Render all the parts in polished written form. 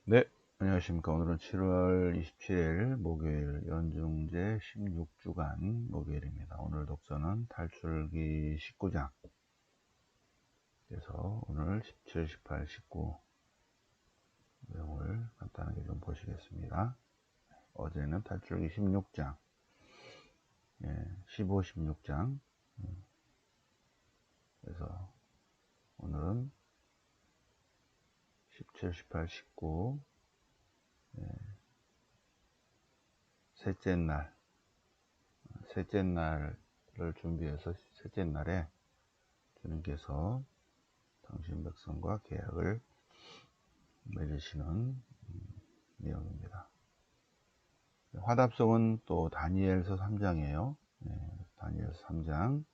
네, 안녕하십니까. 오늘은 7월 27일 목요일 연중제 16주간 목요일입니다. 오늘 독서는 탈출기 19장. 그래서 오늘 17, 18, 19 내용을 간단하게 좀 보시겠습니다. 어제는 탈출기 16장, 15, 16장. 그래서 오늘은 17, 18, 19 셋째 날을 준비해서 셋째 날에 주님께서 당신 백성과 계약을 맺으시는 내용입니다. 화답성은 또 다니엘서 3장이에요. 다니엘서 3장.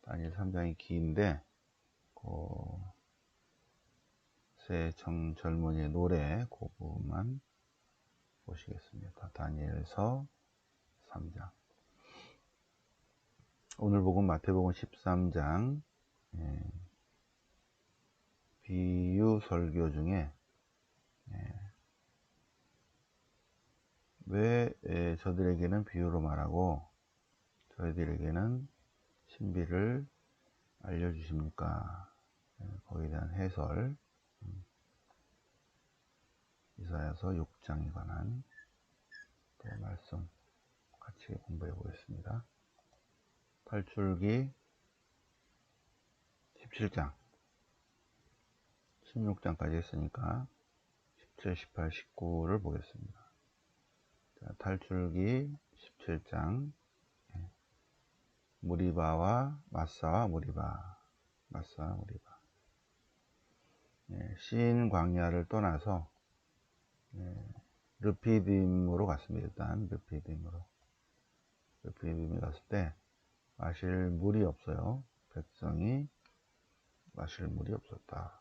다니엘 3장이 긴데, 새 젊은이의 노래, 그 부분만 보시겠습니다. 다니엘서 3장. 오늘 복음 마태복음 13장, 비유 설교 중에, 왜 저들에게는 비유로 말하고 저희들에게는 신비를 알려주십니까? 거기에 대한 해설, 이사야서 6장에 관한 또 말씀 같이 공부해 보겠습니다. 탈출기 17장, 16장까지 했으니까 17, 18, 19를 보겠습니다. 자, 탈출기 17장, 마사와 무리바. 신 광야를 떠나서 르피딤으로 갔습니다. 일단 르피딤에 갔을 때 마실 물이 없어요. 백성이 마실 물이 없었다.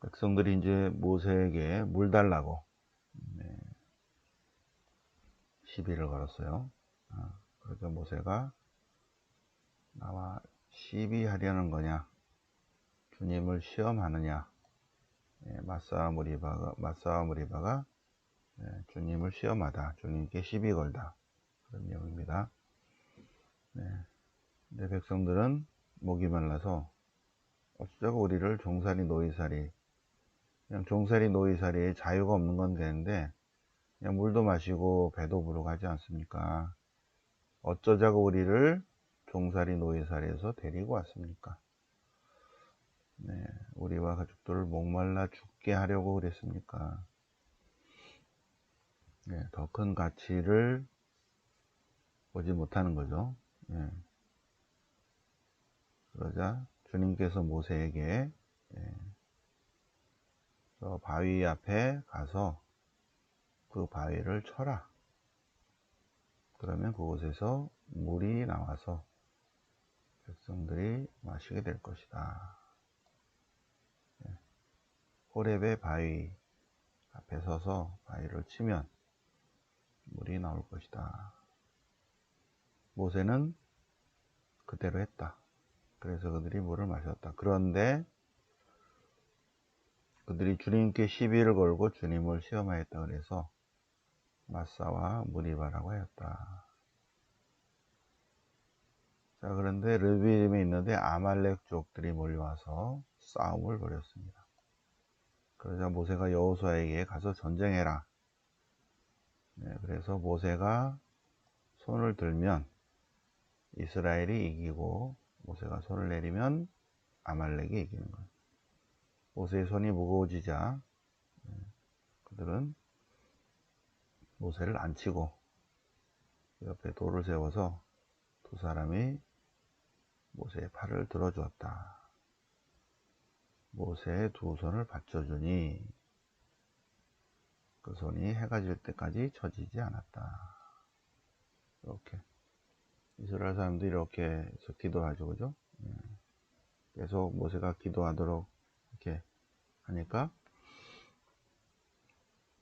백성들이 이제 모세에게 물 달라고 시비를 걸었어요. 그래서 모세가 나와 시비하려는 거냐, 주님을 시험하느냐. 마사와 무리바가 주님을 시험하다, 주님께 시비 걸다, 그런 내용입니다. 근데 백성들은 목이 말라서 어쩌고 우리를 종살이 노이살이, 그냥 종살이 노이살이에 자유가 없는 건 되는데 그냥 물도 마시고 배도 부르가지 않습니까? 어쩌자고 우리를 종살이 노이살이에서 데리고 왔습니까? 우리와 가족들을 목말라 죽게 하려고 그랬습니까? 더 큰 가치를 보지 못하는 거죠. 그러자 주님께서 모세에게 저 바위 앞에 가서 그 바위를 쳐라. 그러면 그곳에서 물이 나와서 백성들이 마시게 될 것이다. 호렙의 바위 앞에 서서 바위를 치면 물이 나올 것이다. 모세는 그대로 했다. 그래서 그들이 물을 마셨다. 그런데 그들이 주님께 시비를 걸고 주님을 시험하였다. 그래서 마사와 무리바라고 하였다. 자, 그런데 르비딤에 있는데 아말렉 족들이 몰려와서 싸움을 벌였습니다. 그러자 모세가 여호수아에게 가서 전쟁해라. 그래서 모세가 손을 들면 이스라엘이 이기고, 모세가 손을 내리면 아말렉이 이기는 거예요. 모세의 손이 무거워지자 그들은 모세를 안 치고 옆에 돌을 세워서 두 사람이 모세의 팔을 들어주었다. 모세의 두 손을 받쳐주니 그 손이 해가 질 때까지 처지지 않았다. 이렇게 이스라엘 사람들이 이렇게 해서 기도하죠, 그죠? 계속 모세가 기도하도록 이렇게 하니까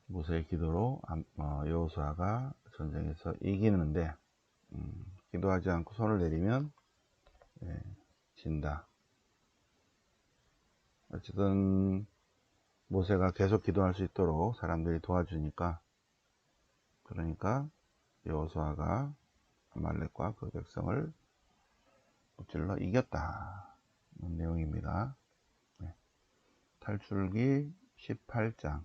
모세의 기도로 여호수아가 전쟁에서 이기는데, 기도하지 않고 손을 내리면 진다. 어쨌든 모세가 계속 기도할 수 있도록 사람들이 도와주니까, 그러니까 여호수아가 아말렉과 그 백성을 무찔러 이겼다, 이런 내용입니다. 네. 탈출기 18장.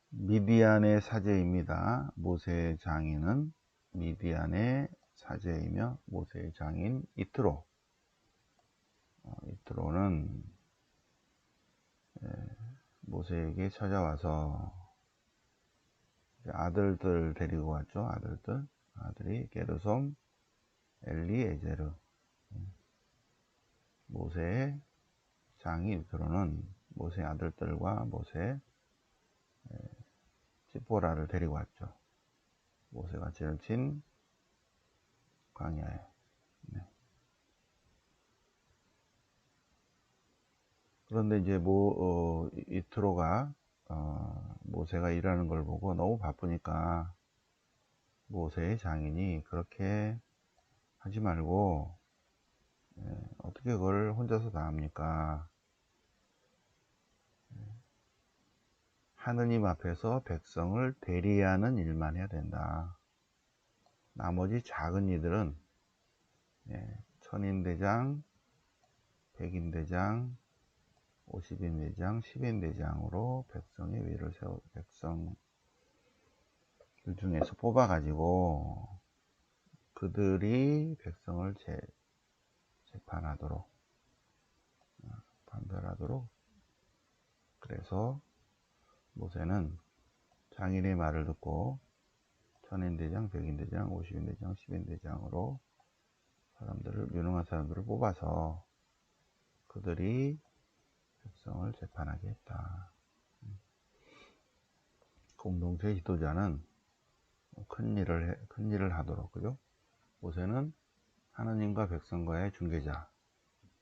미디안의 사제입니다. 모세의 장인은 미디안의 사제이며 모세의 장인 이트로. 이트로는 모세에게 찾아와서 아들들 데리고 왔죠. 아들이 게르솜, 엘리에제르. 모세의 장인 이트로는 모세의 아들들과 모세의 찌뽀라를 데리고 왔죠. 모세가 지친 광야에. 네. 그런데 이제 이트로가 모세가 일하는 걸 보고 너무 바쁘니까 모세의 장인이 그렇게 하지 말고, 어떻게 그걸 혼자서 다 합니까? 하느님 앞에서 백성을 대리하는 일만 해야 된다. 나머지 작은 이들은 천인대장, 백인대장, 50인대장, 10인대장으로 백성의 위를 백성들 중에서 뽑아가지고 그들이 백성을 재판하도록, 판별하도록. 그래서 모세는 장인의 말을 듣고 천인대장, 백인대장, 50인대장, 10인대장으로 유능한 사람들을 뽑아서 그들이 백성을 재판하게 했다. 공동체 지도자는 큰 일을 하도록, 그죠? 모세는 하느님과 백성과의 중개자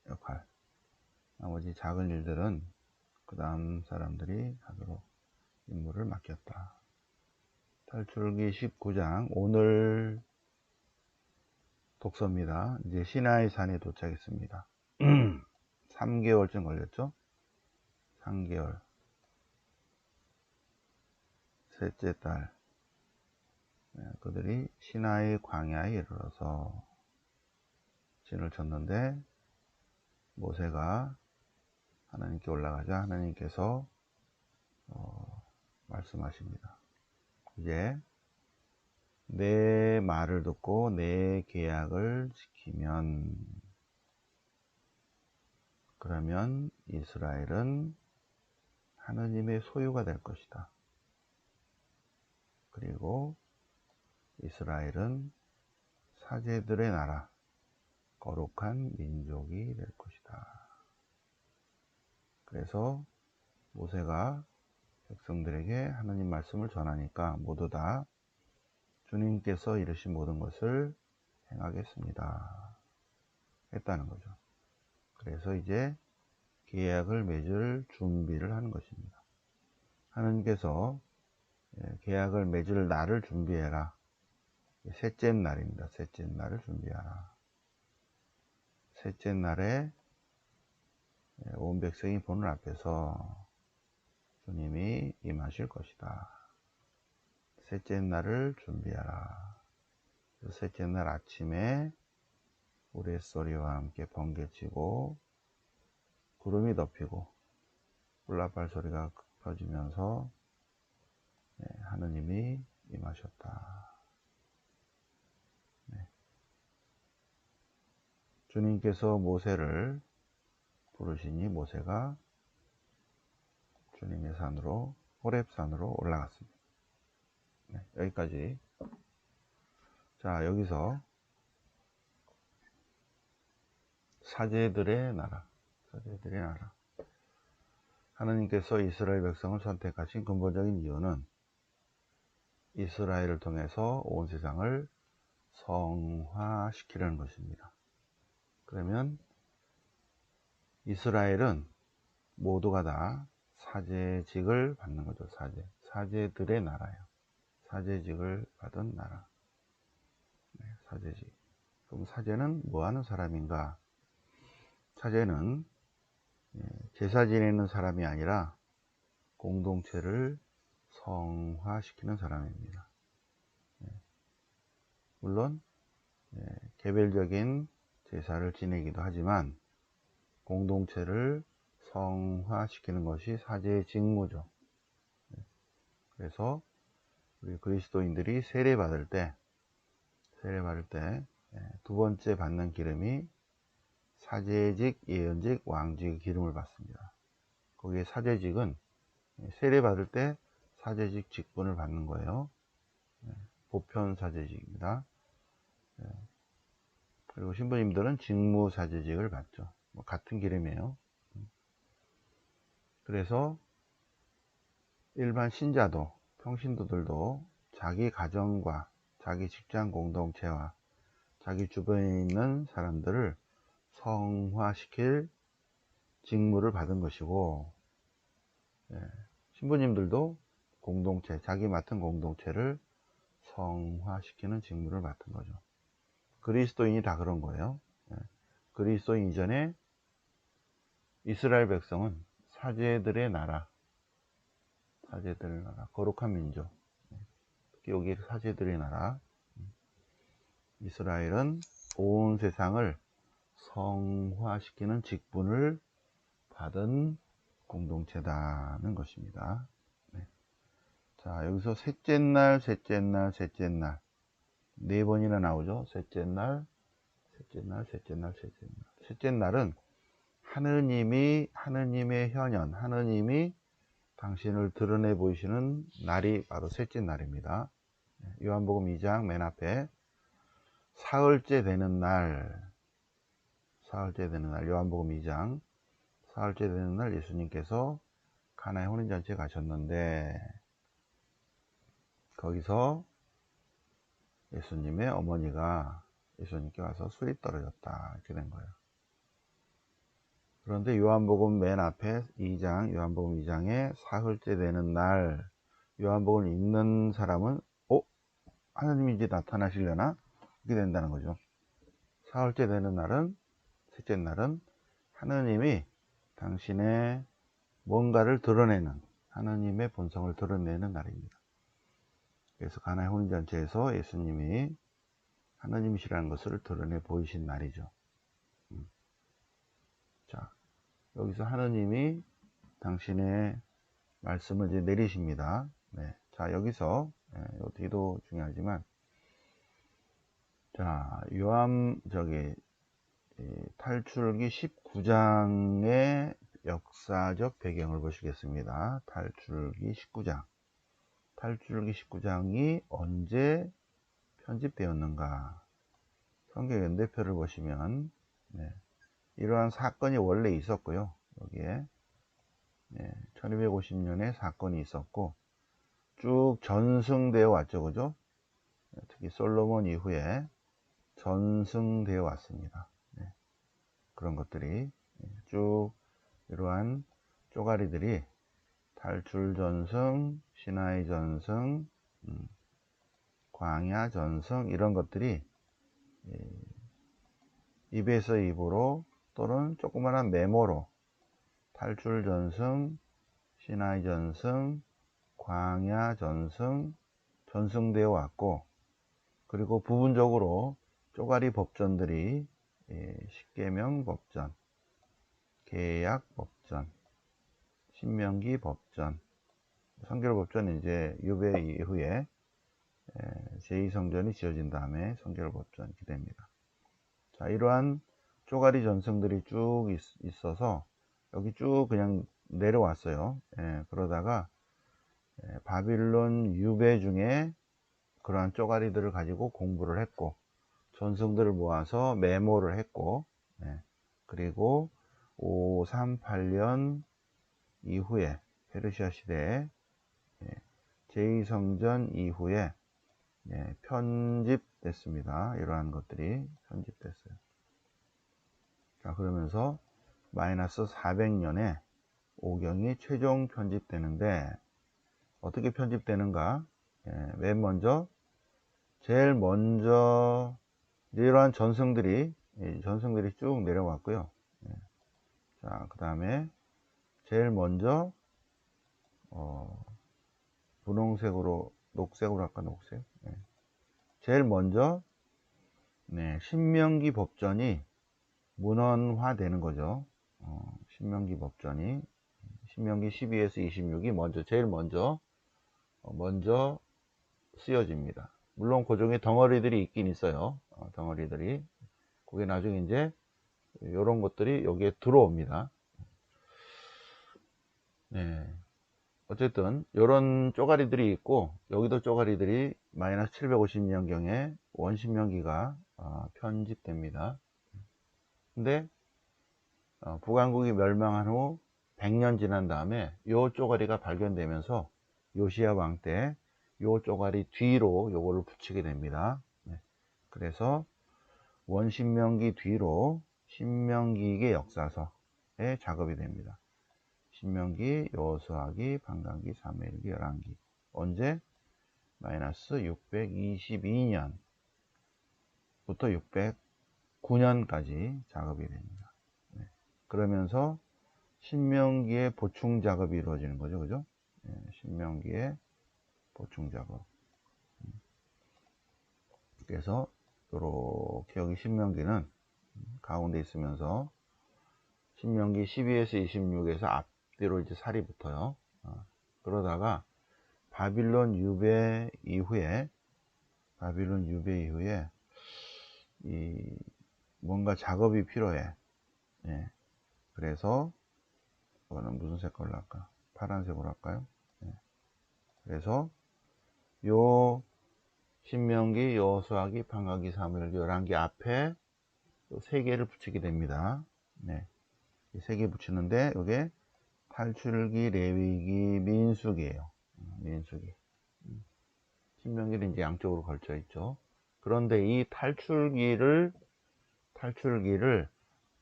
역할, 나머지 작은 일들은 그 다음 사람들이 하도록 임무를 맡겼다. 탈출기 19장, 오늘 독서입니다. 이제 시나이 산에 도착했습니다. 3개월쯤 걸렸죠? 3개월. 셋째 달, 그들이 시나이 광야에 이르러서 진을 쳤는데, 모세가 하나님께 올라가자 하나님께서 말씀하십니다. 이제 내 말을 듣고 내 계약을 지키면, 그러면 이스라엘은 하느님의 소유가 될 것이다. 그리고 이스라엘은 사제들의 나라, 거룩한 민족이 될 것이다. 그래서 모세가 백성들에게 하나님 말씀을 전하니까 모두 다 주님께서 이르신 모든 것을 행하겠습니다 했다는 거죠. 그래서 이제 계약을 맺을 준비를 하는 것입니다. 하나님께서 계약을 맺을 날을 준비해라. 셋째 날입니다. 셋째 날을 준비하라. 셋째 날에 온 백성이 보는 앞에서 주님이 임하실 것이다. 셋째 날을 준비하라. 셋째 날 아침에 우레소리와 함께 번개치고 구름이 덮이고 불나팔 소리가 퍼지면서 하느님이 임하셨다. 주님께서 모세를 부르시니 모세가 주님의 산으로, 호렙산으로 올라갔습니다. 여기까지. 자, 여기서 사제들의 나라. 하나님께서 이스라엘 백성을 선택하신 근본적인 이유는 이스라엘을 통해서 온 세상을 성화시키려는 것입니다. 그러면 이스라엘은 모두가 다 사제직을 받는 거죠. 사제들의 나라예요. 사제직을 받은 나라. 사제직. 그럼 사제는 뭐 하는 사람인가? 사제는 제사 지내는 사람이 아니라 공동체를 성화시키는 사람입니다. 물론 개별적인 제사를 지내기도 하지만 공동체를 성화시키는 것이 사제의 직무죠. 그래서 우리 그리스도인들이 세례 받을 때 두 번째 받는 기름이 사제직, 예언직, 왕직의 기름을 받습니다. 거기에 사제직은 세례 받을 때 사제직 직분을 받는 거예요. 보편 사제직입니다. 그리고 신부님들은 직무 사제직을 받죠. 같은 기름이에요. 그래서 일반 신자도, 평신도들도 자기 가정과 자기 직장 공동체와 자기 주변에 있는 사람들을 성화시킬 직무를 받은 것이고, 신부님들도 공동체, 자기 맡은 공동체를 성화시키는 직무를 맡은 거죠. 그리스도인이 다 그런 거예요. 그리스도인 이전에 이스라엘 백성은 사제들의 나라, 거룩한 민족, 특히 여기 사제들의 나라, 이스라엘은 온 세상을 성화시키는 직분을 받은 공동체다는 것입니다. 자, 여기서 셋째 날 네 번이나 나오죠. 셋째 날은 하느님의 현현, 하느님이 당신을 드러내 보이시는 날이 바로 셋째 날입니다. 요한복음 2장 맨 앞에 사흘째 되는 날, 요한복음 2장 사흘째 되는 날 예수님께서 가나의 혼인잔치에 가셨는데, 거기서 예수님의 어머니가 예수님께 와서 술이 떨어졌다, 이렇게 된 거예요. 그런데 요한복음 맨 앞에 요한복음 2장에 사흘째 되는 날, 요한복음을 읽는 사람은 하나님이 이제 나타나시려나? 이렇게 된다는 거죠. 사흘째 되는 날은, 셋째 날은 하나님이 당신의 뭔가를 드러내는, 하나님의 본성을 드러내는 날입니다. 그래서 가나의 혼인잔치에서 예수님이 하나님이시라는 것을 드러내 보이신 날이죠. 자, 여기서 하나님이 당신의 말씀을 이제 내리십니다. 자, 여기서 뒤도 중요하지만, 자, 탈출기 19장의 역사적 배경을 보시겠습니다. 탈출기 19장이 언제 편집되었는가? 성경 연대표를 보시면 이러한 사건이 원래 있었고요. 여기에 1250년에 사건이 있었고 쭉 전승되어 왔죠. 그죠? 특히 솔로몬 이후에 전승되어 왔습니다. 그런 것들이 쭉 이러한 쪼가리들이 탈출 전승, 시나이 전승, 광야 전승, 이런 것들이 입에서 입으로 또는 조그마한 메모로 탈출 전승, 시나이 전승, 광야 전승, 전승되어 왔고, 그리고 부분적으로 쪼가리 법전들이 십계명 법전, 계약 법전, 신명기 법전, 성결 법전은 이제 유배 이후에 제2성전이 지어진 다음에 성결 법전이 됩니다. 자, 이러한 쪼가리 전승들이 쭉 있어서 여기 쭉 그냥 내려왔어요. 그러다가 바빌론 유배 중에 그러한 쪼가리들을 가지고 공부를 했고, 전승들을 모아서 메모를 했고, 그리고 538년 이후에 페르시아 시대에 제2성전 이후에 편집됐습니다. 이러한 것들이 편집됐어요. 자, 그러면서 마이너스 400년에 오경이 최종 편집되는데, 어떻게 편집되는가? 제일 먼저 이러한 전승들이 쭉 내려왔고요. 자, 그 다음에 제일 먼저 분홍색으로 녹색으로 할까? 녹색. 네. 제일 먼저 신명기 법전이 문헌화 되는 거죠. 신명기 법전이 신명기 12에서 26이 제일 먼저 쓰여집니다. 물론 그 중에 덩어리들이 있긴 있어요. 덩어리들이. 그게 나중에 이제 이런 것들이 여기에 들어옵니다. 네. 어쨌든 이런 쪼가리들이 있고, 여기도 쪼가리들이 마이너스 750년경에 원신명기가 편집됩니다. 근데 북왕국이 멸망한 후 100년 지난 다음에 요 쪼가리가 발견되면서 요시야 왕 때 요 쪼가리 뒤로 요거를 붙이게 됩니다. 네. 그래서 원신명기 뒤로 신명기의 역사서에 작업이 됩니다. 신명기, 여호수아기, 방강기, 사무엘기, 열왕기. 언제? 마이너스 622년부터 609년까지 작업이 됩니다. 네. 그러면서 신명기의 보충 작업이 이루어지는 거죠. 그죠? 네. 신명기의 보충 작업. 그래서 이렇게 여기 신명기는 가운데 있으면서 신명기 12에서 26에서 앞뒤로 이제 살이 붙어요. 그러다가 바빌론 유배 이후에 이 뭔가 작업이 필요해. 예. 그래서 이거는 무슨 색깔로 할까? 파란색으로 할까요? 예. 그래서 요 신명기, 여호수아기, 방강기, 사무엘기, 열왕기 앞에 세 개를 붙이게 됩니다. 네. 이 세 개 붙이는데 이게 탈출기, 레위기, 민수기예요. 민수기. 신명기는 이제 양쪽으로 걸쳐 있죠. 그런데 이 탈출기를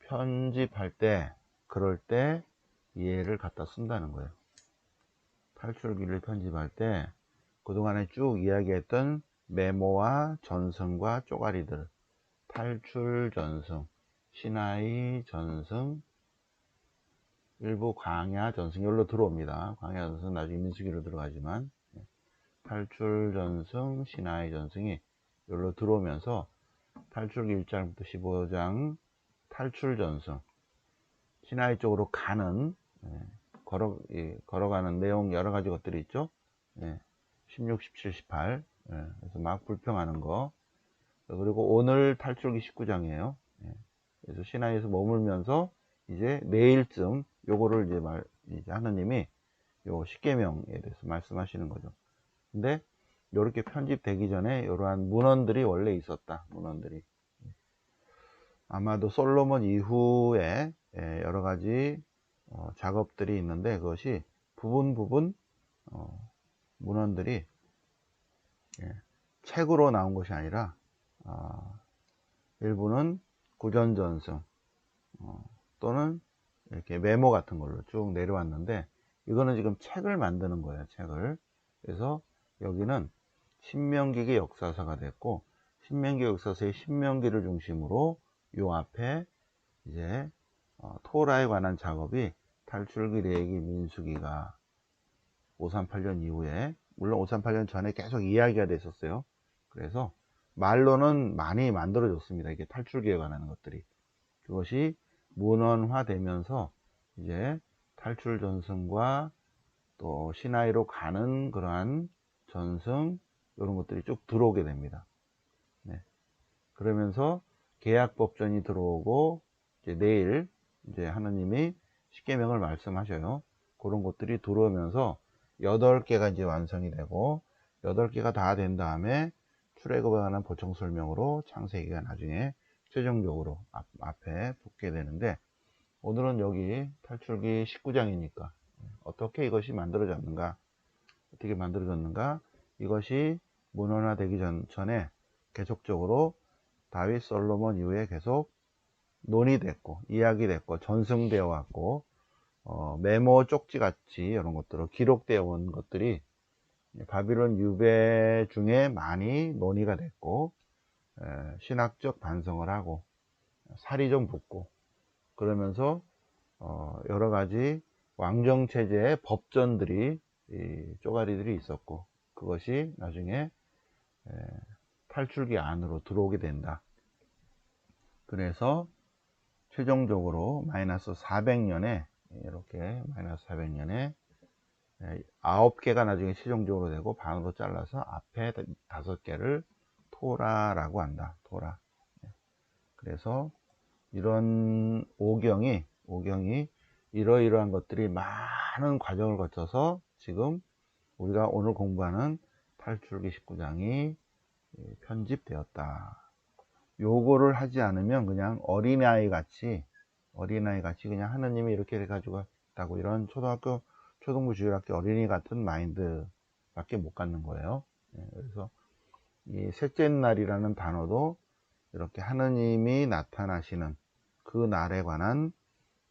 편집할 때, 그럴 때 얘를 갖다 쓴다는 거예요. 탈출기를 편집할 때 그동안에 쭉 이야기했던 메모와 전승과 쪼가리들, 탈출 전승, 시나이 전승, 일부 광야 전승, 여기로 들어옵니다. 광야 전승 나중에 민수기로 들어가지만, 탈출 전승, 시나이 전승이 여기로 들어오면서 탈출기 1장부터 15장 탈출 전승, 시나이 쪽으로 가는 걸어가는 내용 여러 가지 것들이 있죠. 16, 17, 18. 그래서 막 불평하는 거. 그리고 오늘 탈출기 19장이에요. 그래서 시나이에서 머물면서 이제 내일쯤 요거를 이제 하느님이 요 십계명에 대해서 말씀하시는 거죠. 근데 요렇게 편집되기 전에 이러한 문헌들이 원래 있었다. 문헌들이. 아마도 솔로몬 이후에 여러 가지 작업들이 있는데, 그것이 부분 문헌들이 책으로 나온 것이 아니라 일부는 구전전승 또는 이렇게 메모 같은 걸로 쭉 내려왔는데, 이거는 지금 책을 만드는 거예요. 책을. 그래서 여기는 신명기의 역사서가 됐고, 신명기 역사서의 신명기를 중심으로 요 앞에 이제 토라에 관한 작업이 탈출기, 레위기, 민수기가 538년 이후에, 물론 538년 전에 계속 이야기가 됐었어요. 그래서 말로는 많이 만들어졌습니다. 이게 탈출기에 관한 것들이. 그것이 문헌화 되면서 이제 탈출 전승과 또 시나이로 가는 그러한 전승, 이런 것들이 쭉 들어오게 됩니다. 네. 그러면서 계약법전이 들어오고, 이제 내일 이제 하느님이 십계명을 말씀하셔요. 그런 것들이 들어오면서 8개가 이제 완성이 되고, 8개가 다 된 다음에 출애굽에 관한 보충 설명으로 창세기가 나중에 최종적으로 앞에 붙게 되는데, 오늘은 여기 탈출기 19장이니까 어떻게 이것이 만들어졌는가, 이것이 문헌화 되기 전에 계속적으로 다윗 솔로몬 이후에 계속 논의됐고 이야기됐고 전승되어 왔고, 메모 쪽지 같이 이런 것들로 기록되어 온 것들이 바빌론 유배 중에 많이 논의가 됐고, 신학적 반성을 하고 살이 좀 붙고, 그러면서 여러 가지 왕정체제의 법전들이, 쪼가리들이 있었고, 그것이 나중에 탈출기 안으로 들어오게 된다. 그래서 최종적으로 마이너스 400년에, 이렇게 마이너스 400년에 9개가 나중에 최종적으로 되고 반으로 잘라서 앞에 5개를 토라라고 한다. 토라. 그래서 이런 오경이 이러이러한 것들이 많은 과정을 거쳐서 지금 우리가 오늘 공부하는 탈출기 19장이 편집되었다. 요거를 하지 않으면 그냥 어린아이 같이 그냥 하느님이 이렇게 해가지고 있다고, 이런 초등부 주일학교 어린이 같은 마인드 밖에 못 갖는 거예요. 그래서 이 셋째 날이라는 단어도 이렇게 하느님이 나타나시는 그 날에 관한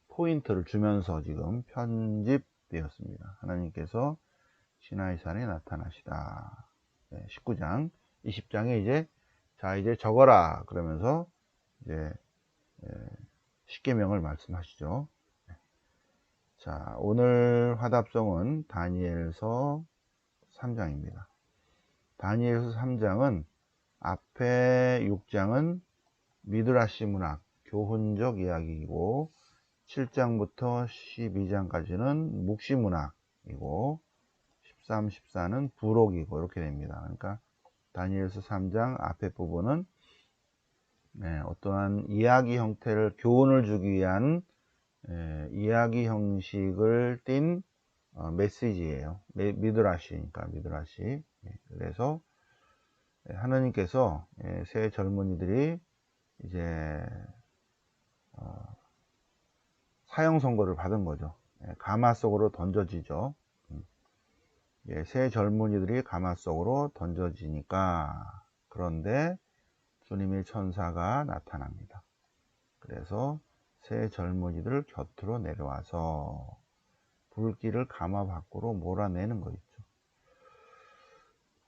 포인트를 주면서 지금 편집되었습니다. 하나님께서 시나이산에 나타나시다. 19장, 20장에 이제 적어라 그러면서 이제 십계명을 말씀하시죠. 자, 오늘 화답성은 다니엘서 3장입니다. 다니엘서 3장은 앞에 6장은 미드라시 문학, 교훈적 이야기이고, 7장부터 12장까지는 묵시 문학이고, 13, 14는 부록이고, 이렇게 됩니다. 그러니까 다니엘서 3장 앞에 부분은 어떠한 이야기 형태를, 교훈을 주기 위한 이야기 형식을 띤 메시지예요. 미드라시니까 미드라시. 그래서 하나님께서 새 젊은이들이 이제 사형 선고를 받은 거죠. 가마 속으로 던져지죠. 새 젊은이들이 가마 속으로 던져지니까, 그런데 주님의 천사가 나타납니다. 그래서 새 젊은이들 곁으로 내려와서 불길을 가마 밖으로 몰아내는 거 있죠.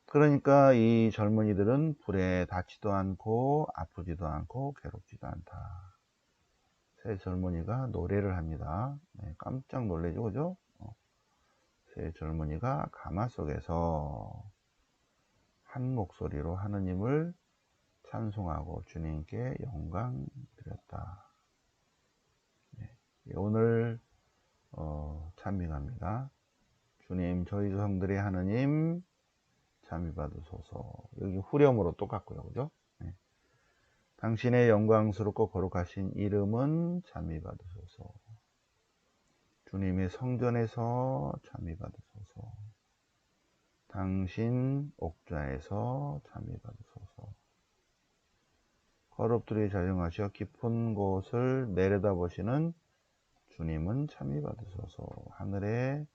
그러니까 이 젊은이들은 불에 닿지도 않고 아프지도 않고 괴롭지도 않다. 새 젊은이가 노래를 합니다. 깜짝 놀래죠, 그죠? 새 젊은이가 가마 속에서 한 목소리로 하느님을 찬송하고 주님께 영광 드렸다. 오늘 찬미갑니다. 주님, 저희 조상들의 하느님 찬미 받으소서. 여기 후렴으로 똑같고요, 그죠? 당신의 영광스럽고 거룩하신 이름은 찬미 받으소서. 주님의 성전에서 찬미 받으소서. 당신 옥좌에서 찬미 받으소서. 거룩들이 자정하시어 깊은 곳을 내려다보시는 주님은 찬미 받으소서. 하늘의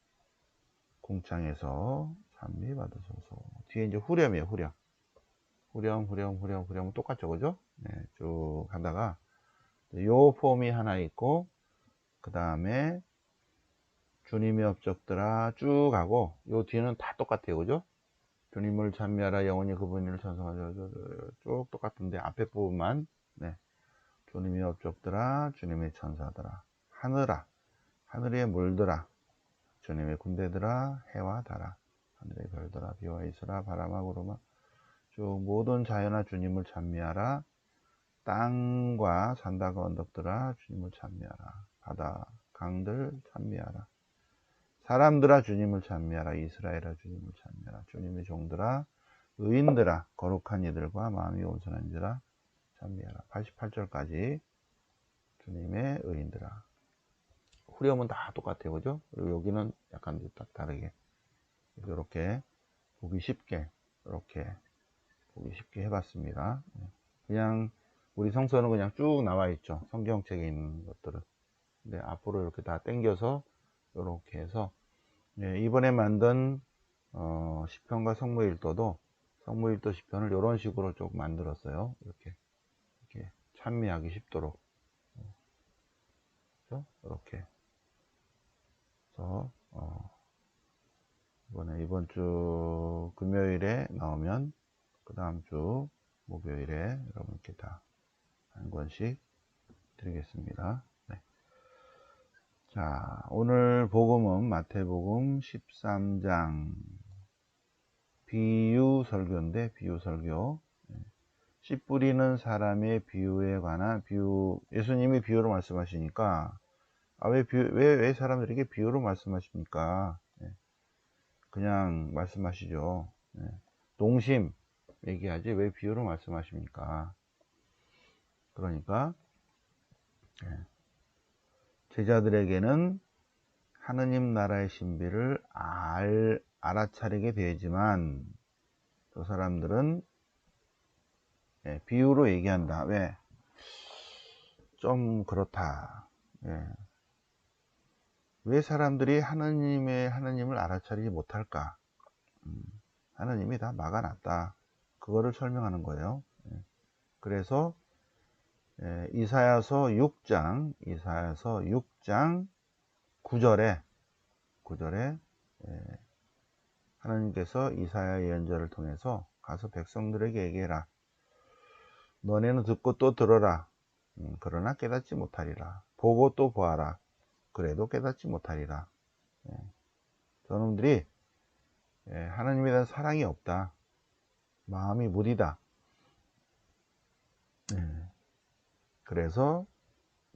궁창에서 찬미 받으소서. 뒤에 이제 후렴이에요, 후렴. 후렴 똑같죠, 그죠? 쭉 하다가 요 폼이 하나 있고, 그 다음에 주님의 업적들아 쭉 하고, 요 뒤는 다 똑같아요, 그죠? 주님을 찬미하라, 영원히 그분을 찬송하라, 쭉 똑같은데 앞에 부분만 주님의 업적들아, 주님의 천사들아, 하늘에 물들아, 주님의 군대들아, 해와 달아, 하늘의 별들아, 비와 이슬아, 바람아 구름아, 쭉 모든 자연아 주님을 찬미하라. 땅과 산다가 언덕들아 주님을 찬미하라. 바다 강들 찬미하라. 사람들아 주님을 찬미하라. 이스라엘아 주님을 찬미하라. 주님의 종들아, 의인들아, 거룩한 이들과 마음이 온순한 이들아 찬미하라. 88절까지 주님의 의인들아. 후렴은 다 똑같아요, 그죠? 그리고 여기는 약간 딱 다르게 이렇게 보기 쉽게 해봤습니다. 그냥 우리 성서는 그냥 쭉 나와 있죠, 성경책에 있는 것들은. 근데 앞으로 이렇게 다 당겨서 이렇게 해서 이번에 만든 시편과 성무일도도 성무일도 시편을 이런 식으로 좀 만들었어요. 이렇게 찬미하기 쉽도록. 그렇죠? 이렇게 해서 이번 주 금요일에 나오면 그 다음 주 목요일에 여러분께 다 한 권씩 드리겠습니다. 자, 오늘 복음은 마태복음 13장 비유 설교인데, 비유 설교. 씨 뿌리는 사람의 비유에 관한 비유, 예수님이 비유로 말씀하시니까, 왜 사람들에게 비유로 말씀하십니까? 그냥 말씀하시죠. 농심 얘기하지, 왜 비유로 말씀하십니까? 그러니까, 제자들에게는 하느님 나라의 신비를 알아차리게 되지만, 그 사람들은 비유로 얘기한다. 왜? 좀 그렇다. 왜 사람들이 하느님을 알아차리지 못할까? 하느님이 다 막아놨다. 그거를 설명하는 거예요. 그래서 이사야서 6장 9절에 하나님께서 이사야 예언자를 통해서 가서 백성들에게 얘기해라. 너네는 듣고 또 들어라. 그러나 깨닫지 못하리라. 보고 또 보아라. 그래도 깨닫지 못하리라. 저놈들이 하나님에 대한 사랑이 없다. 마음이 무디다. 그래서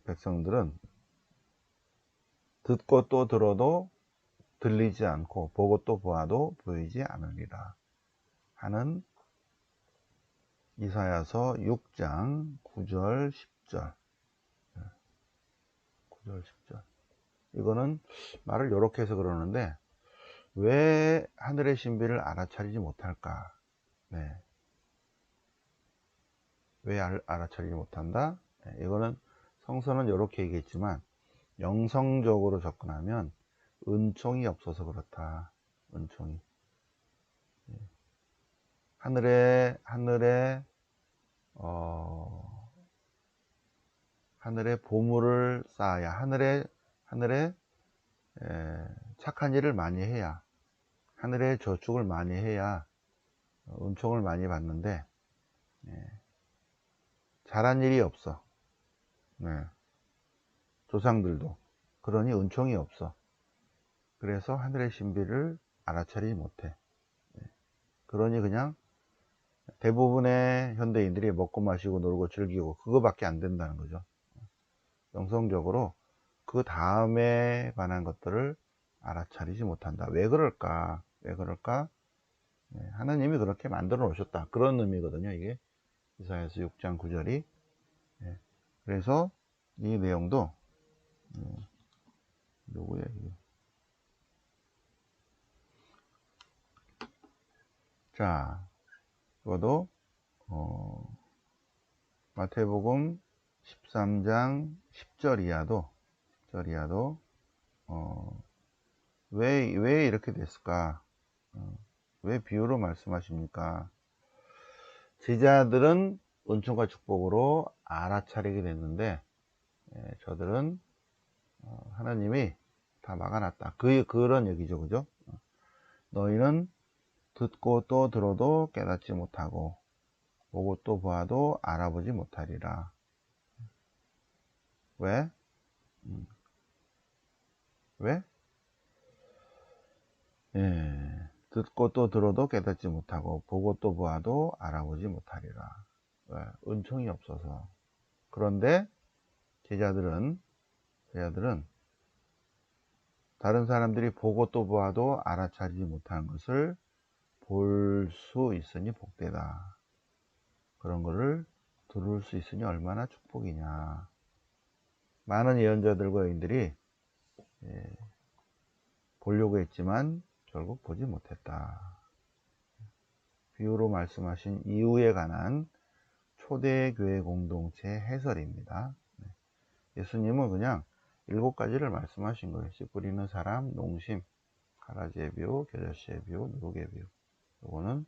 백성들은 듣고 또 들어도 들리지 않고 보고 또 보아도 보이지 않으리라 하는 이사야서 6장 9절 10절 9절 10절. 이거는 말을 이렇게 해서 그러는데, 왜 하늘의 신비를 알아차리지 못할까? 왜 알아차리지 못한다? 이거는 성서는 이렇게 얘기했지만, 영성적으로 접근하면 은총이 없어서 그렇다. 은총이. 하늘에 보물을 쌓아야, 하늘에 착한 일을 많이 해야, 하늘에 저축을 많이 해야 은총을 많이 받는데, 잘한 일이 없어. 조상들도. 그러니 은총이 없어. 그래서 하늘의 신비를 알아차리지 못해. 그러니 그냥 대부분의 현대인들이 먹고 마시고 놀고 즐기고 그거밖에 안 된다는 거죠. 영성적으로 그 다음에 관한 것들을 알아차리지 못한다. 왜 그럴까? 하나님이 그렇게 만들어 놓으셨다. 그런 의미거든요. 이게 이사야서 6장 9절이. 그래서 이 내용도 누구야 이게? 자, 이것도 마태복음 13장 10절 이하도 왜 이렇게 됐을까? 왜 비유로 말씀하십니까? 제자들은 은총과 축복으로 알아차리게 됐는데, 저들은 하나님이 다 막아놨다. 그런 얘기죠, 그죠? 너희는 듣고 또 들어도 깨닫지 못하고 보고 또 보아도 알아보지 못하리라. 왜? 왜? 듣고 또 들어도 깨닫지 못하고 보고 또 보아도 알아보지 못하리라. 왜? 은총이 없어서. 그런데 제자들은 다른 사람들이 보고 또 보아도 알아차리지 못하는 것을 볼 수 있으니 복되다. 그런 거를 들을 수 있으니 얼마나 축복이냐. 많은 예언자들과 여인들이 보려고 했지만 결국 보지 못했다. 비유로 말씀하신 이유에 관한 초대교회 공동체 해설입니다. 예수님은 그냥 7가지를 말씀하신 거예요. 씨 뿌리는 사람, 농심, 가라지의 비유, 겨자씨의 비유, 누룩의 비유. 이거는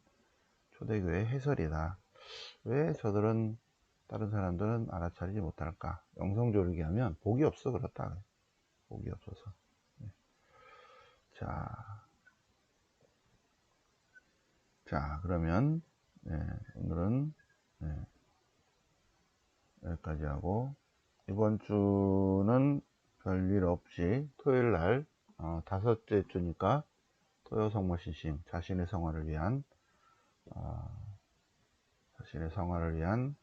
초대교회 해설이다. 왜 저들은, 다른 사람들은 알아차리지 못할까? 영성적으로 얘기하면 복이 없어 그렇다. 복이 없어서. 자, 그러면 오늘은 여기까지 하고, 이번 주는 별일 없이 토요일날 다섯째 주니까 토요성모신심 자신의 성화를 위한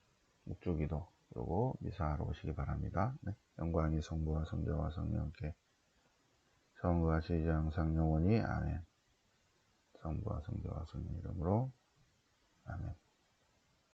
묵주기도 그리고 미사하러 오시기 바랍니다. 네. 영광이 성부와 성자와 성령께 성과 같이 이제 항상 영원히 아멘. 성부와 성자와 성령 이름으로 아멘.